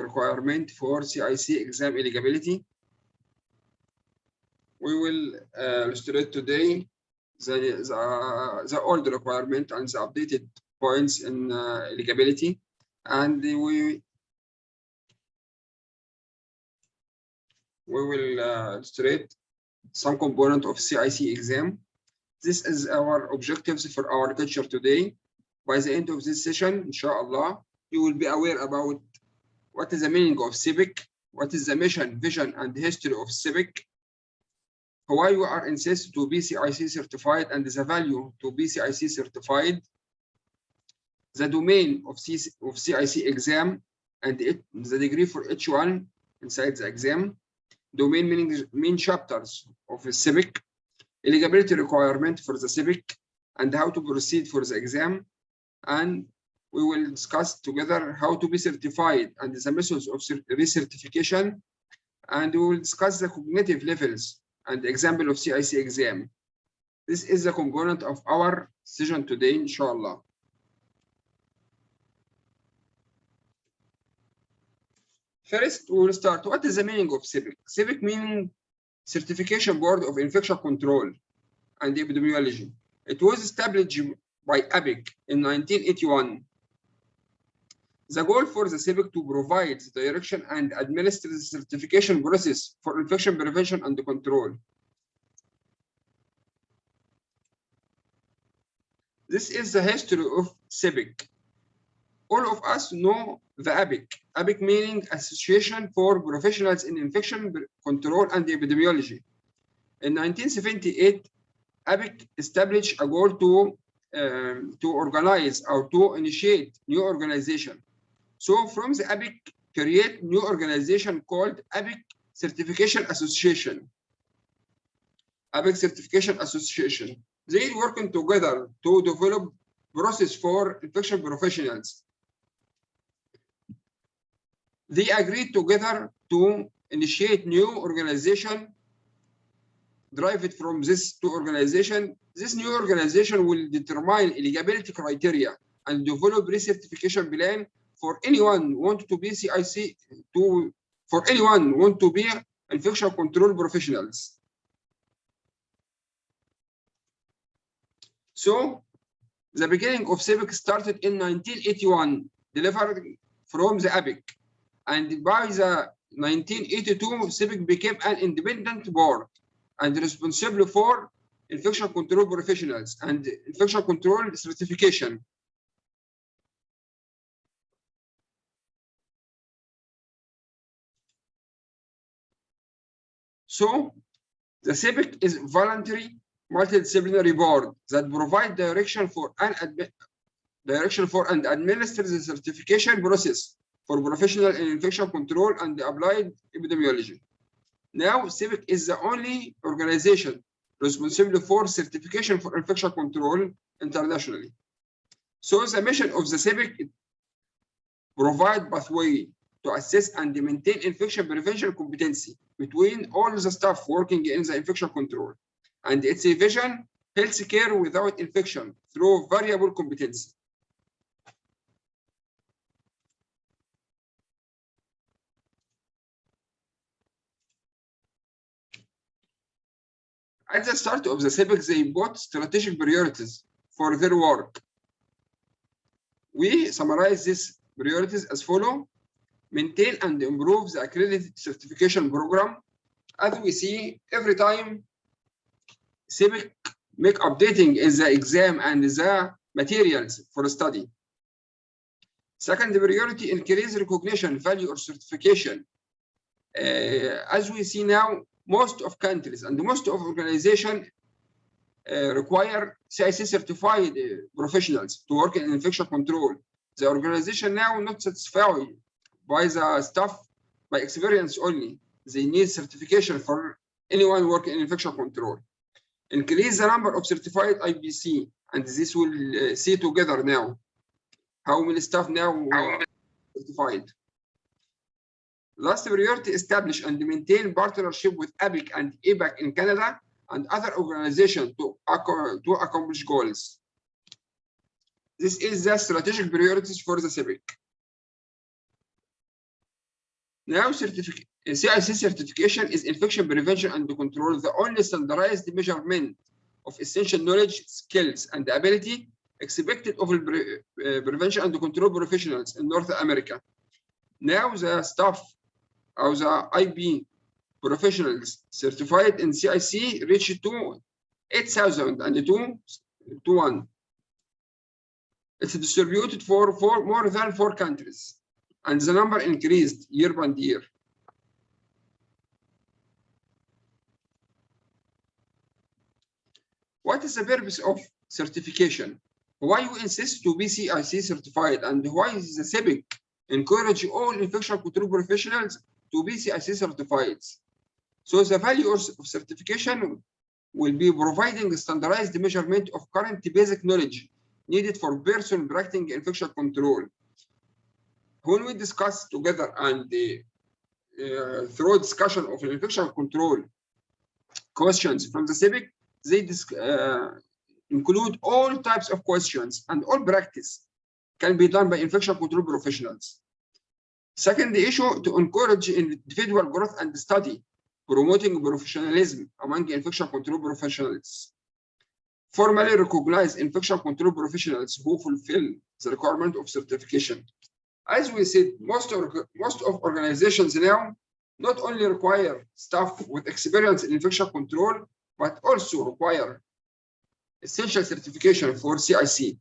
requirement for CIC exam eligibility. We will illustrate today the old requirement and the updated points in eligibility, and we will illustrate some component of CIC exam. This is our objectives for our lecture today. By the end of this session, inshallah, you will be aware about what is the meaning of CIBIC, what is the mission, vision, and history of CIBIC, why you are insisted to be CIC certified and the value to be CIC certified, the domain of CIC exam and the degree for each one inside the exam, domain meaning main chapters of the CIBIC, eligibility requirement for the CIBIC, and how to proceed for the exam. And we will discuss together how to be certified and the methods of recertification, and we will discuss the cognitive levels and example of CIC exam. This is the component of our session today, inshallah. First, we will start. What is the meaning of CIBIC? CIBIC meaning Certification Board of Infection Control and Epidemiology. It was established by ABIC in 1981. The goal for the CIBIC to provide the direction and administer the certification process for infection prevention and control. This is the history of CIBIC. All of us know the ABIC. ABIC meaning Association for Professionals in Infection Control and Epidemiology. In 1978, ABIC established a goal to organize or to initiate new organization. So from the ABIC, create new organization called ABIC Certification Association. ABIC Certification Association. They working together to develop process for infection professionals. They agreed together to initiate new organization, drive it from this to organization. This new organization will determine eligibility criteria and develop recertification plan for anyone want to be CIC, for anyone want to be infection control professionals. So the beginning of CIBIC started in 1981, delivered from the ABIC. And by the 1982, CIBIC became an independent board and responsible for infection control professionals and infection control certification. So the CIBIC is voluntary multidisciplinary board that provide direction for and administer the certification process for professional in infection control and applied epidemiology. Now, CIBIC is the only organization responsible for certification for infection control internationally. So the mission of the CIBIC provide pathway to assess and maintain infection prevention competency between all the staff working in the infection control. And its a vision, healthcare without infection through variable competency. At the start of the CIBIC, they put strategic priorities for their work. We summarize these priorities as follows: maintain and improve the accredited certification program. As we see, every time CIBIC make updating in the exam and the materials for study. Second priority, increase recognition, value, or certification. As we see now, most of countries and most of organizations require CIC certified professionals to work in infection control. The organization now not satisfied by the staff by experience only. They need certification for anyone working in infection control. Increase the number of certified IBC, and this will see together now how many staff now certified. Last priority, establish and maintain partnership with ABIC and APAC in Canada and other organizations to accomplish goals. This is the strategic priorities for the CIBIC. Now, CIC certification is infection prevention and control, the only standardized measurement of essential knowledge, skills, and ability expected of prevention and control professionals in North America. Now, the staff of the IB professionals certified in CIC reached to 8,021. It's distributed for more than 4 countries, and the number increased year by year. What is the purpose of certification? Why you insist to be CIC certified, and why is the CIC encourage all infection control professionals to be CIC certified? So the value of certification will be providing standardized measurement of current basic knowledge needed for person practicing infection control. When we discuss together and through discussion of infection control questions from the CIC, they include all types of questions, and all practice can be done by infection control professionals. Second issue, to encourage individual growth and study, promoting professionalism among infection control professionals. Formally recognize infection control professionals who fulfill the requirement of certification. As we said, most of organizations now not only require staff with experience in infection control, but also require essential certification for CIC.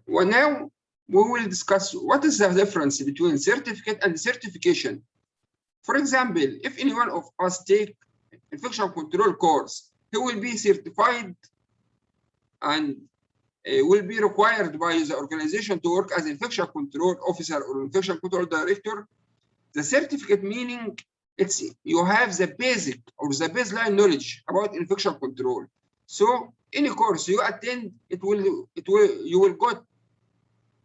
Well, now we will discuss what is the difference between certificate and certification. For example, if any one of us take infection control course, he will be certified and will be required by the organization to work as infection control officer or infection control director. The certificate meaning it's you have the basic or the baseline knowledge about infection control. So any course you attend, you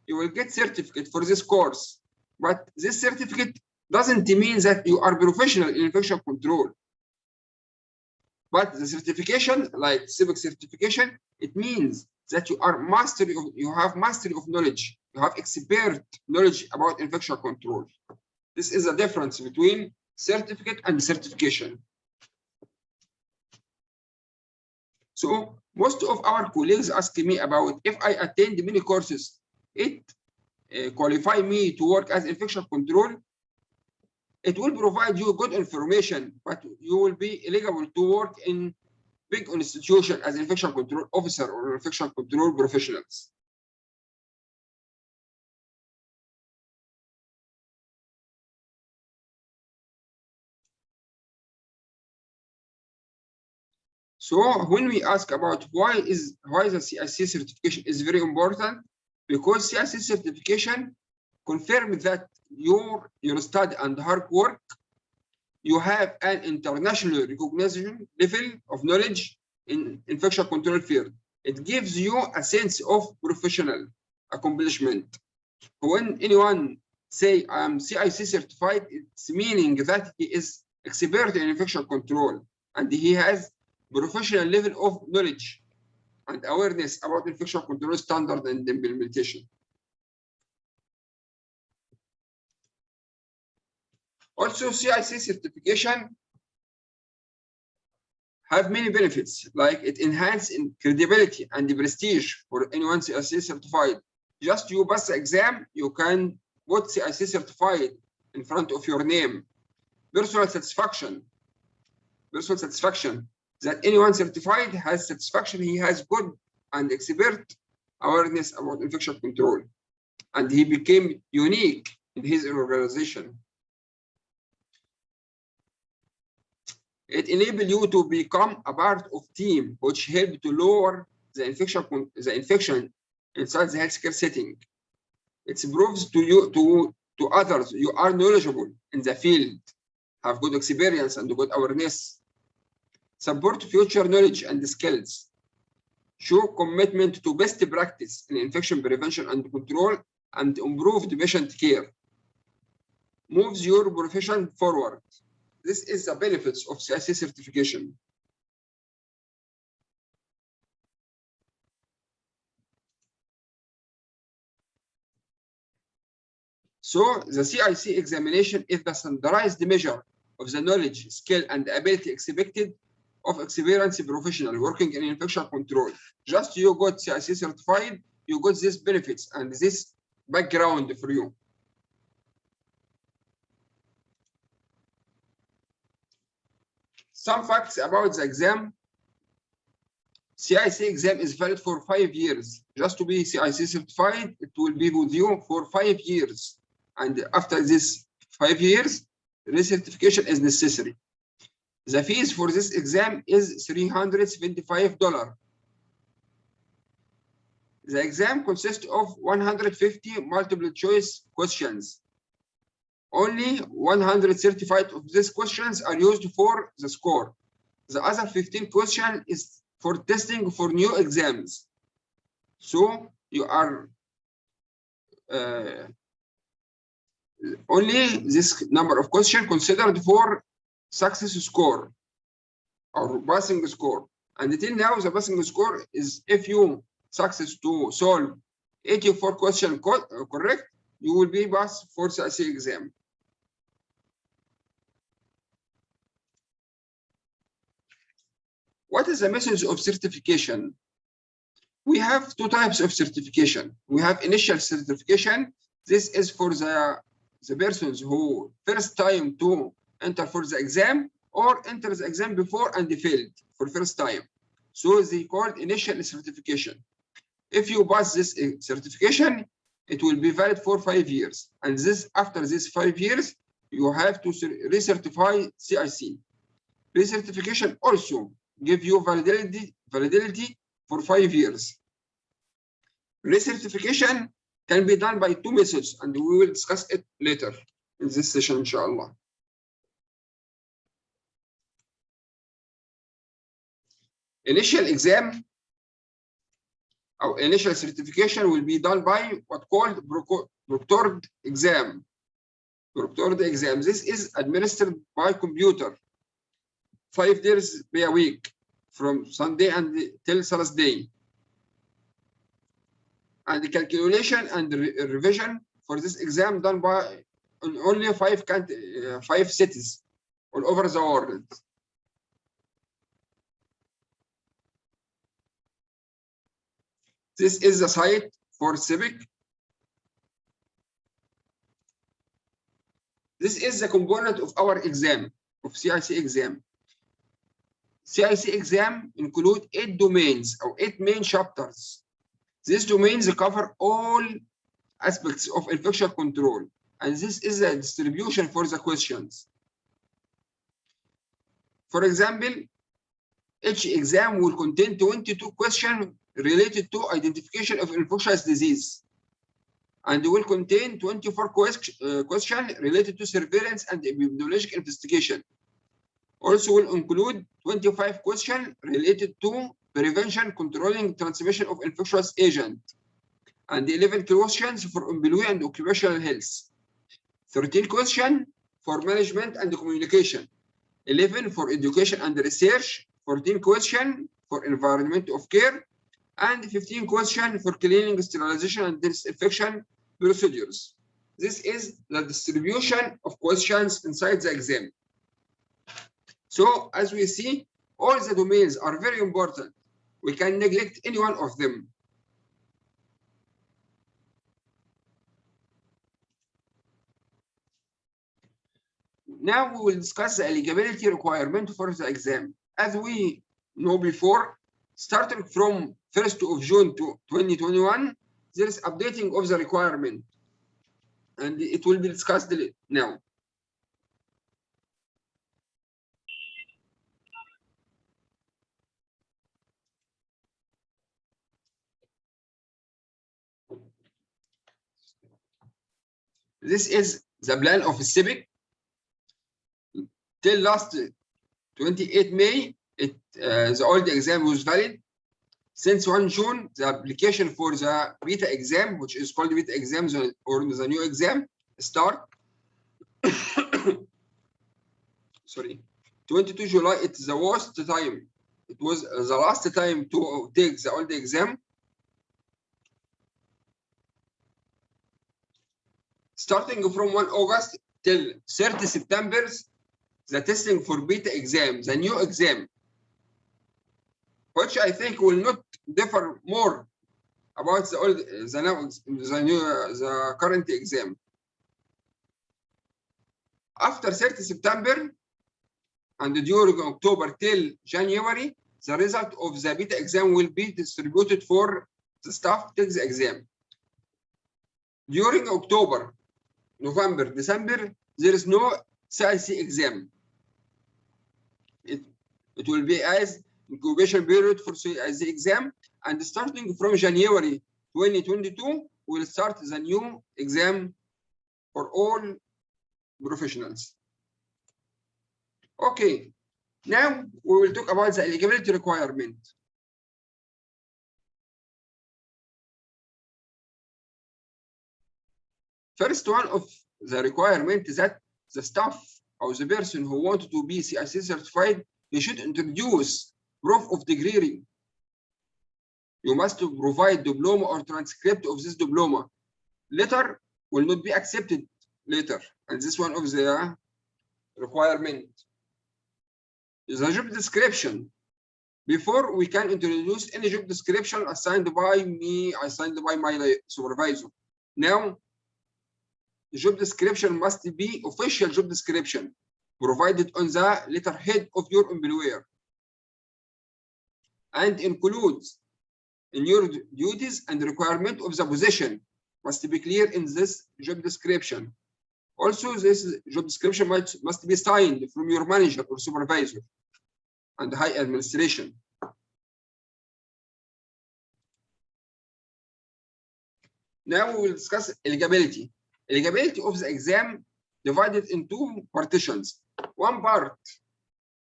will get certificate for this course. But this certificate doesn't mean that you are professional in infection control. But the certification, like CIC certification, it means that you have mastery of knowledge. You have expert knowledge about infection control. This is the difference between certificate and certification. So most of our colleagues ask me about if I attend many courses, it qualify me to work as infection control. It will provide you good information, but you will be eligible to work in big institution as infection control officer or infection control professionals. So when we ask about why the CIC certification is very important, because CIC certification confirms that your study and hard work, you have an international recognition level of knowledge in infection control field. It gives you a sense of professional accomplishment. When anyone say I'm CIC certified, it's meaning that he is expert in infection control and he has professional level of knowledge and awareness about infection control standard and implementation. Also, CIC certification have many benefits, like it enhances credibility and prestige for anyone CIC certified. Just you pass the exam, you can put CIC certified in front of your name. Personal satisfaction that anyone certified has satisfaction, he has good and expert awareness about infection control, and he became unique in his organization. It enables you to become a part of team, which help to lower the infection inside the healthcare setting. It proves to others you are knowledgeable in the field, have good experience and good awareness. Support future knowledge and skills. Show commitment to best practice in infection prevention and control and improved patient care. Moves your profession forward. This is the benefits of CIC certification. So the CIC examination is the standardized measure of the knowledge, skill, and ability expected of experienced professional working in infection control. Just you got CIC certified, you got these benefits and this background for you. Some facts about the exam. CIC exam is valid for 5 years. Just to be CIC certified, it will be with you for 5 years. And after this 5 years, recertification is necessary. The fees for this exam is $375. The exam consists of 150 multiple choice questions. Only 135 of these questions are used for the score. The other 15 questions is for testing for new exams. So you are only this number of questions considered for success score or passing score. And until now, the passing score is if you success to solve 84 questions correct, you will be passed for CIC exam. What is the methods of certification? We have two types of certification. We have initial certification. This is for the persons who first time to enter for the exam or enter the exam before and failed for first time. So they called initial certification. If you pass this certification, it will be valid for 5 years. And this after this 5 years, you have to recertify CIC. Recertification also give you validity for 5 years. Recertification can be done by two methods, and we will discuss it later in this session, inshallah. Initial exam or initial certification will be done by what called proctored exam. Proctored exam. This is administered by computer 5 days per week from Sunday until Thursday. And the calculation and revision for this exam done by only 5 cities all over the world. This is the site for CIVIC. This is the component of our exam, of CIC exam. CIC exam include 8 domains or 8 main chapters. These domains cover all aspects of infection control, and this is the distribution for the questions. For example, each exam will contain 22 questions related to identification of infectious disease, and will contain 24 questions related to surveillance and epidemiologic investigation. Also will include 25 questions related to prevention, controlling transmission of infectious agent, and 11 questions for employee and occupational health, 13 questions for management and communication, 11 for education and research, 14 questions for environment of care, and 15 questions for cleaning, sterilization, and disinfection procedures. This is the distribution of questions inside the exam. So as we see, all the domains are very important. We can neglect any one of them. Now we will discuss the eligibility requirement for the exam. As we know before, starting from 1st of June to 2021, there is updating of the requirement, and it will be discussed now. This is the plan of CIVIC. Till last 28 May, the old exam was valid. Since 1 June, the application for the beta exam, which is called beta exam or the new exam, start. Sorry, 22 July, it's the worst time. It was the last time to take the old exam. Starting from 1 August till 30 September, the testing for beta exam, the new exam, which I think will not differ more about the old, the current exam. After 30 September and during October till January, the result of the beta exam will be distributed for the staff take the exam. During October, November, December, there is no CIC exam. It will be as incubation period for CIC exam, and starting from January 2022, we'll start the new exam for all professionals. Okay, now we will talk about the eligibility requirement. First one of the requirement is that the staff or the person who wanted to be CIC certified, he should introduce proof of degree. You must provide diploma or transcript of this diploma. Letter will not be accepted later, and this one of the requirement. The job description. Before we can introduce any job description assigned by me, assigned by my supervisor. Now, the job description must be official job description provided on the letterhead of your employer and includes in your duties and requirement of the position must be clear in this job description. Also, this job description must be signed from your manager or supervisor and high administration. Now we will discuss eligibility. Eligibility of the exam divided in two partitions. One part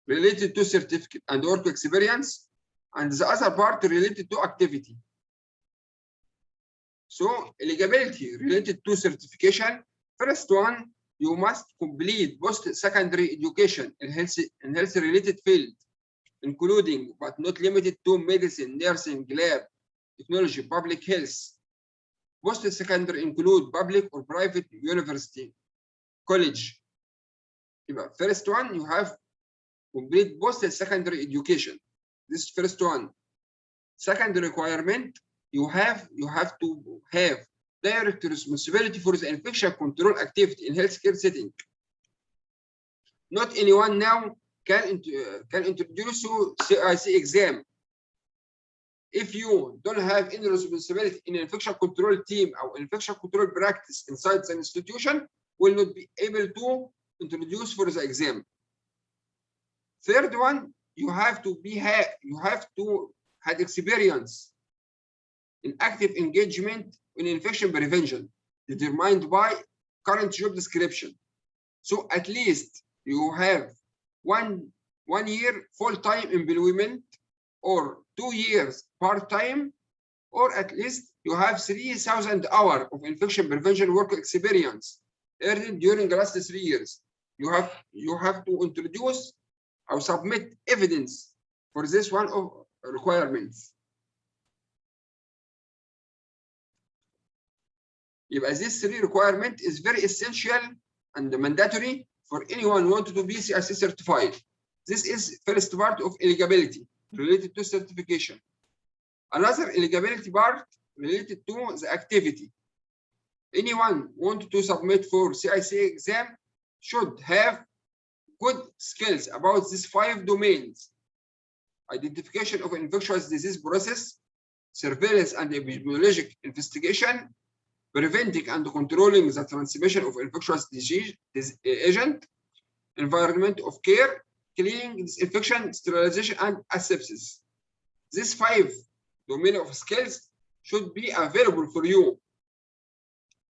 related to certificate and work experience, and the other part related to activity. So eligibility related to certification. First one, you must complete post-secondary education in health related field, including but not limited to medicine, nursing, lab, technology, public health. Post-secondary include public or private university, college. First one, you have complete post-secondary education. This is first one. Second requirement, you have to have direct responsibility for the infection control activity in healthcare setting. Not anyone now can introduce you CIC exam. If you don't have any responsibility in infection control team or infection control practice inside the institution, will not be able to introduce for the exam. Third one, you have to have experience in active engagement in infection prevention determined by current job description. So at least you have one year full-time employment or 2 years part-time, or at least you have 3,000 hours of infection prevention work experience earned during the last 3 years. You have to introduce or submit evidence for this one of requirements. This 3 requirement is very essential and mandatory for anyone who wants to be CIC certified. This is first part of eligibility related to certification. Another eligibility part related to the activity. Anyone want to submit for CIC exam should have good skills about these 5 domains: identification of infectious disease process, surveillance and epidemiologic investigation, preventing and controlling the transmission of infectious disease agent, environment of care, cleaning, disinfection, sterilization, and asepsis. These 5 domain of skills should be available for you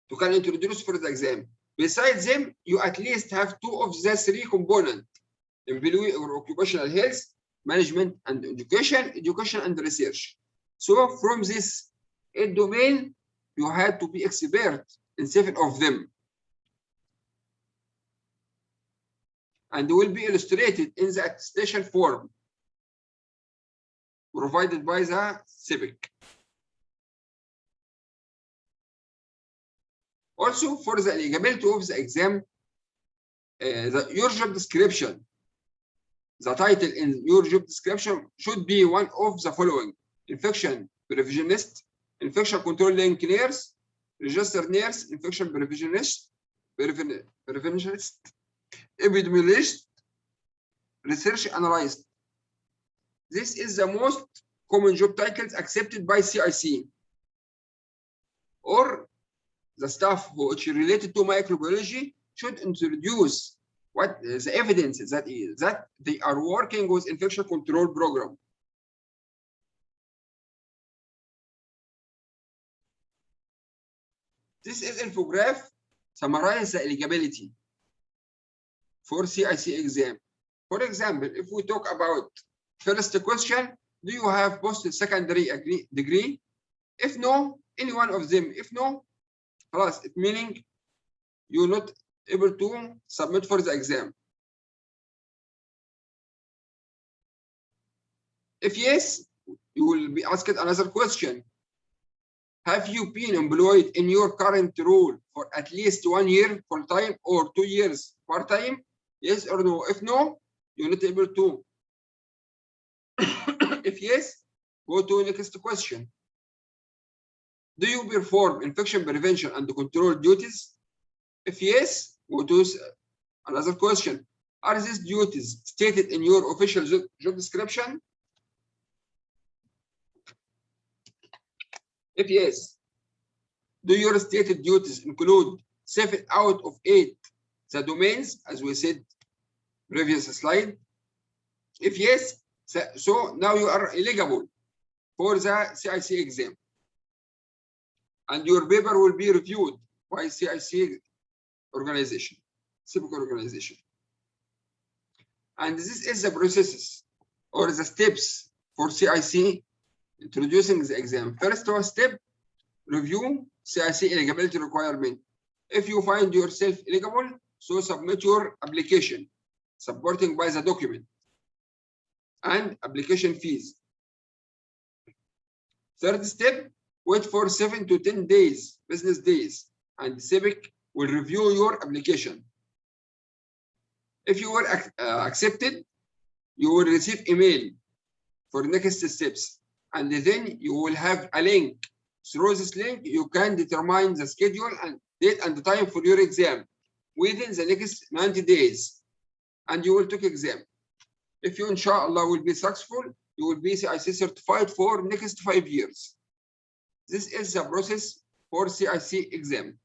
to can introduce for the exam. Besides them, you at least have 2 of the 3 components: employee or occupational health, management and education and research. So from this 8 domain, you had to be expert in 7 of them. And will be illustrated in the attestation form provided by the CIC. Also, for the eligibility of the exam, your job description, the title in your job description should be one of the following: infection preventionist, infection control link nurse, registered nurse, infection preventionist, epidemiologist, research analyst. This is the most common job titles accepted by CIC. Or the staff which related to microbiology should introduce what the evidence that is that they are working with infection control program. This is infograph summarize the eligibility for CIC exam. For example, if we talk about first question, do you have post-secondary degree? If no, any one of them. If no, plus it meaning you're not able to submit for the exam. If yes, you will be asked another question. Have you been employed in your current role for at least 1 year full-time or 2 years part-time? Yes or no? If no, you're not able to. If yes, go to next question. Do you perform infection prevention and control duties? If yes, go to another question. Are these duties stated in your official job description? If yes, do your stated duties include 7 out of 8 the domains, as we said previous slide? If yes, so now you are eligible for the CIC exam. And your paper will be reviewed by CIC organization, civic organization. And this is the processes or the steps for CIC introducing the exam. First step, review CIC eligibility requirement. If you find yourself eligible, so submit your application, supporting by the document and application fees. Third step, wait for 7 to 10 days, business days, and civic will review your application. If you were accepted, you will receive email for next steps, and then you will have a link. Through this link, you can determine the schedule and date and the time for your exam within the next 90 days, and you will take exam. If you, inshallah, will be successful, you will be CIC certified for next 5 years. This is the process for CIC exam.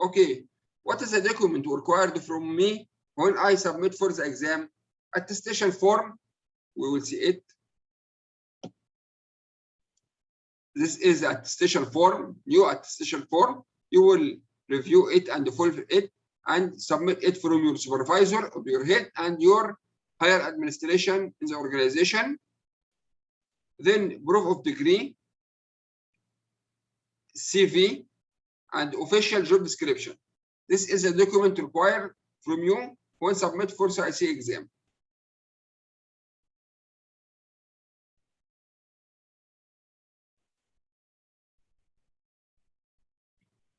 Okay, what is the document required from me when I submit for the exam? Attestation form, we will see it. This is the attestation form, new attestation form. You will review it and fulfill it and submit it from your supervisor or your head and your higher administration in the organization. Then proof of degree, CV, and official job description. This is a document required from you when submit for CIC exam.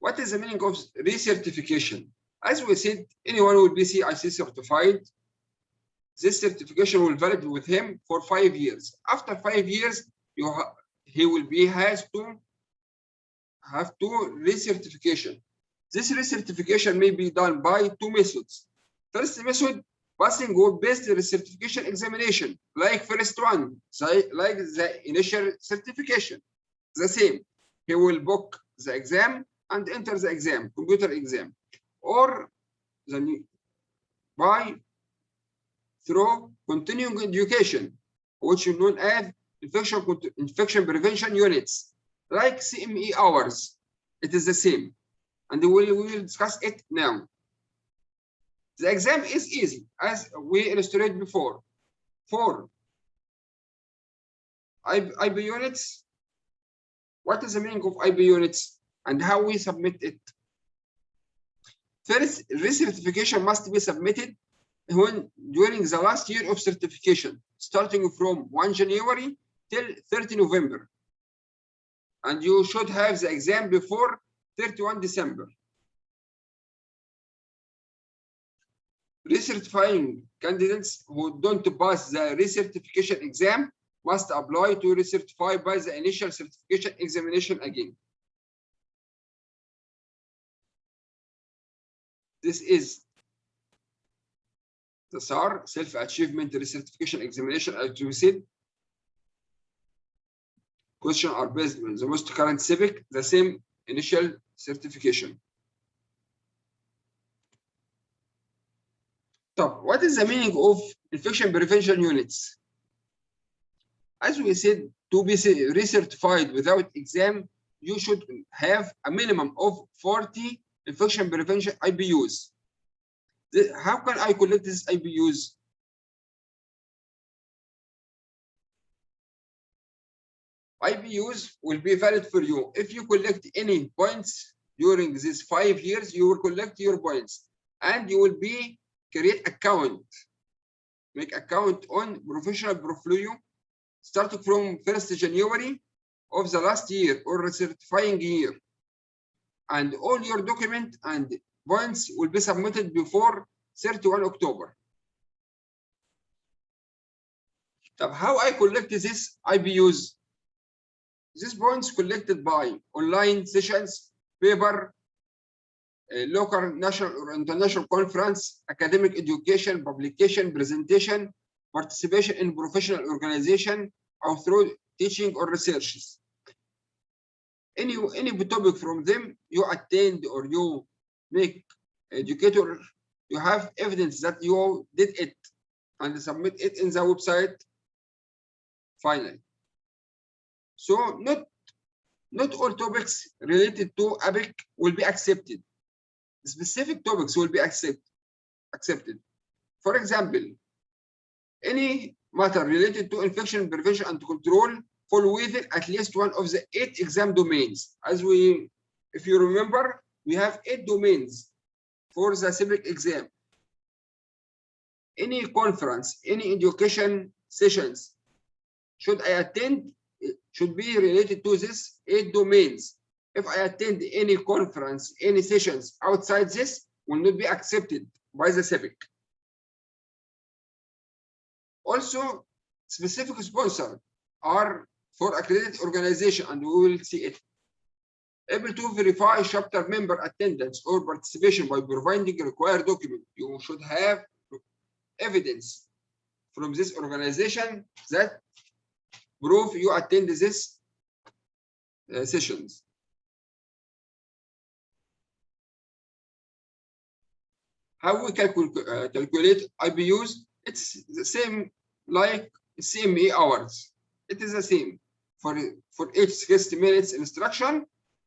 What is the meaning of recertification? As we said, anyone will be CIC certified. This certification will valid with him for 5 years. After 5 years, he will be have to recertification. This recertification may be done by 2 methods. First method, passing web-based recertification examination, like first one, like the initial certification. The same, he will book the exam and enter the exam, computer exam, or through continuing education, which is known as infection prevention units, like CME hours. It is the same, and we will discuss it now. The exam is easy, as we illustrated before. 4 IB units. What is the meaning of IB units and how we submit it? First, recertification must be submitted during the last year of certification, starting from 1 January till 30 November. and you should have the exam before 31 December. Recertifying candidates who don't pass the recertification exam must apply to recertify by the initial certification examination again. This is the SAR, Self-Achievement Recertification Examination, as we said. Questions are based on the most current civic, the same initial certification. So, what is the meaning of infection prevention units? As we said, to be recertified without exam, you should have a minimum of 40 infection prevention IBUs. How can I collect these IBUs? IBUs will be valid for you. If you collect any points during these 5 years, you will collect your points and you will be create account. Make account on professional portfolio starting from 1st January of the last year or certifying year. And all your document and points will be submitted before 31 October. So how I collect this IBUs? These points collected by online sessions, paper, local, national, or international conference, academic education, publication, presentation, participation in professional organization, or through teaching or researches. Any topic from them you attend or you make educator, you have evidence that you did it and submit it in the website finally. So not all topics related to APIC will be accepted. Specific topics will be accepted. For example, any matter related to infection prevention and control fall within at least one of the 8 exam domains. If you remember, we have 8 domains for the civic exam. Any conference, any education sessions should I attend, it should be related to this 8 domains. If I attend any conference, any sessions outside this, will not be accepted by the civic. Also, specific sponsors are for accredited organization, and we will see it. Able to verify chapter member attendance or participation by providing a required document. You should have evidence from this organization that prove you attend this sessions. How we calculate IBUs? It's the same like CME hours. It is the same for each 60 minutes instruction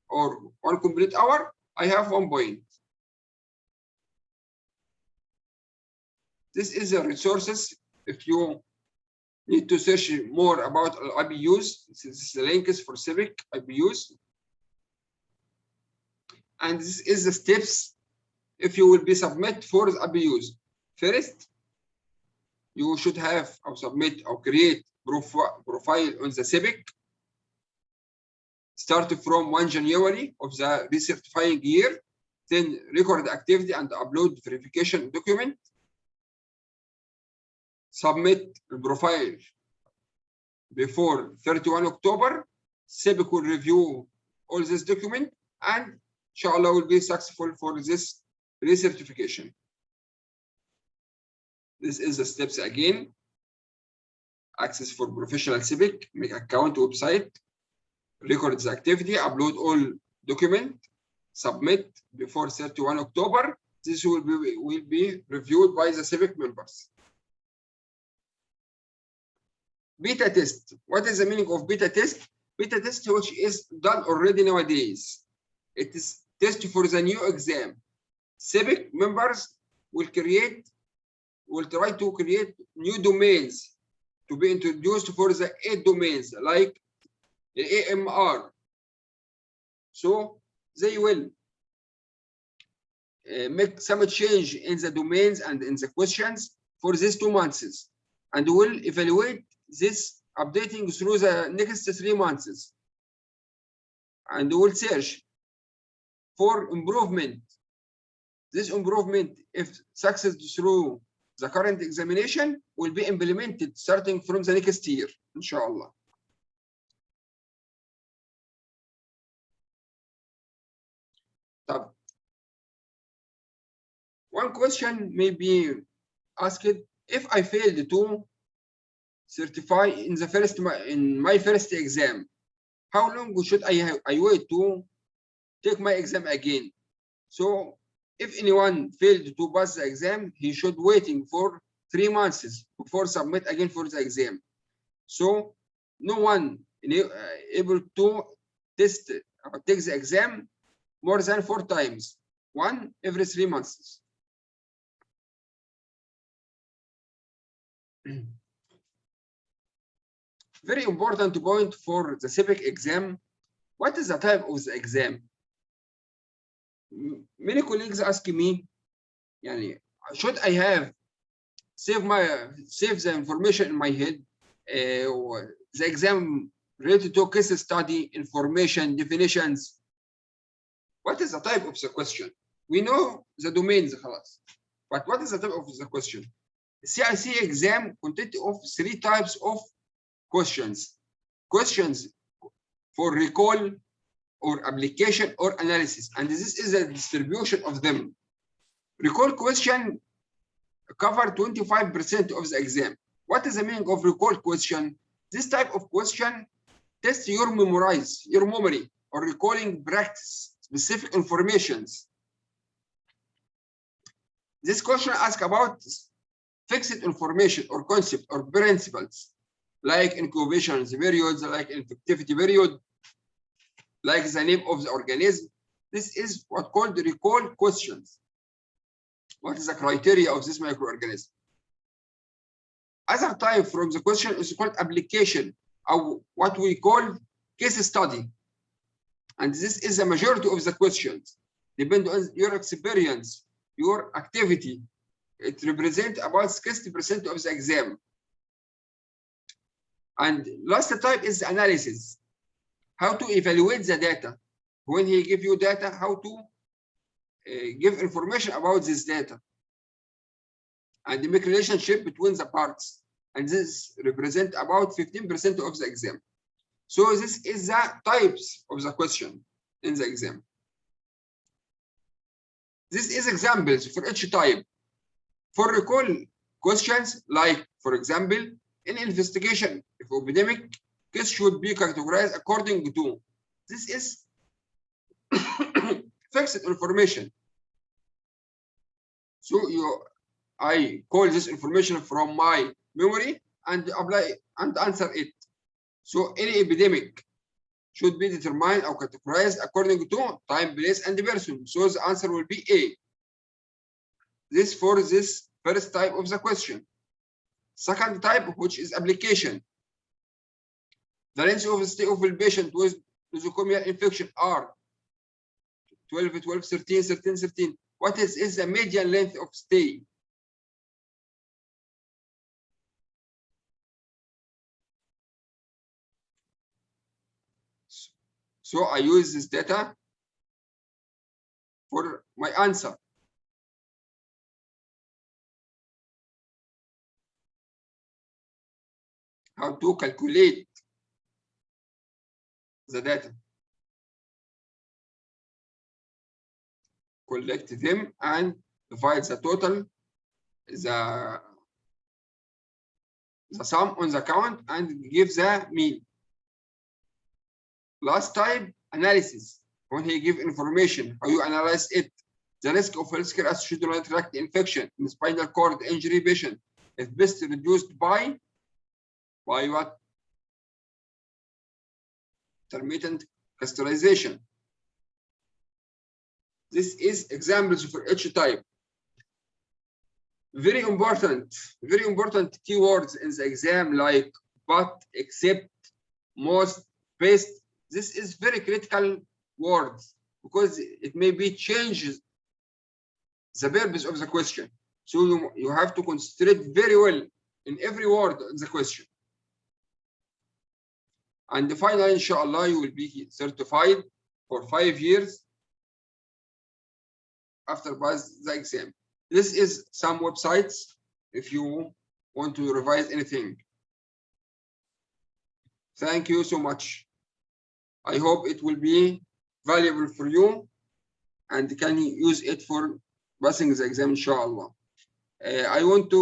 or 1 complete hour. I have 1 point. This is the resources. If you need to search more about IBUs, this is the links for civic IBUs. And this is the steps if you will be submit for the IBUs. First, you should have or submit or create profile on the civic. Starting from 1 January of the recertifying year, then record activity and upload verification document. Submit the profile before 31 October. CIBIC will review all this document and inshallah will be successful for this recertification. This is the steps again. Access for professional civic, make account website, record the activity, upload all document, submit before 31 October. This will be reviewed by the civic members. Beta test. What is the meaning of beta test? Beta test, which is done already nowadays. It is test for the new exam. Civic members will try to create new domains to be introduced for the 8 domains, like the AMR. So they will make some change in the domains and in the questions for these 2 months, and will evaluate this updating through the next 3 months. and we'll search for improvement. This improvement, if success through the current examination, will be implemented starting from the next year, inshallah. One question may be asked: if I failed to certify in my first exam, how long should I wait to take my exam again? So if anyone failed to pass the exam, he should waiting for 3 months before submit again for the exam. So no one able to test or take the exam more than 4 times, one every 3 months. Very important point for the CIC exam. What is the type of the exam? Many colleagues ask me, should I have save the information in my head, the exam related to case study, information, definitions? What is the type of the question? We know the domains, but what is the type of the question? The CIC exam consists of 3 types of questions. Questions for recall, or application, or analysis, and this is a distribution of them. Recall question cover 25% of the exam. What is the meaning of recall question? This type of question tests your memory, or recalling practice specific informations. This question asks about fixed information or concept or principles, like incubation periods, like infectivity period, like the name of the organism. This is what called the recall questions. What is the criteria of this microorganism? Other type from the question is called application, or what we call case study. And this is the majority of the questions. Depend on your experience, your activity. It represents about 60% of the exam. And last type is analysis. How to evaluate the data. When he give you data, how to give information about this data. And the make relationship between the parts. And this represents about 15% of the exam. So this is the types of the question in the exam. This is examples for each type. For recall questions, like, for example, in investigation, if epidemic case should be categorized according to, this is fixed information. So I call this information from my memory and apply and answer it. So any epidemic should be determined or categorized according to time, place, and the person. So the answer will be A. This for this first type of the question. Second type, which is application. The length of the stay of the patient with nosocomial infection are 12, 12, 13, 13, 13. What is the median length of stay? So I use this data for my answer. How to calculate the data. Collect them and divide the total, the sum on the count, and give the mean. Last type, analysis. When he give information, how you analyze it. The risk of healthcare associated urinary tract infection in spinal cord injury patient is best reduced by what? Intermittent catheterization. This is examples for each type. Very important keywords in the exam, like but, except, most, best. This is very critical words because it may be changes the purpose of the question. So you have to concentrate very well in every word in the question. And finally, inshallah, you will be certified for 5 years after pass the exam. This is some websites if you want to revise anything. Thank you so much. I hope it will be valuable for you and can use it for passing the exam, inshallah. I want to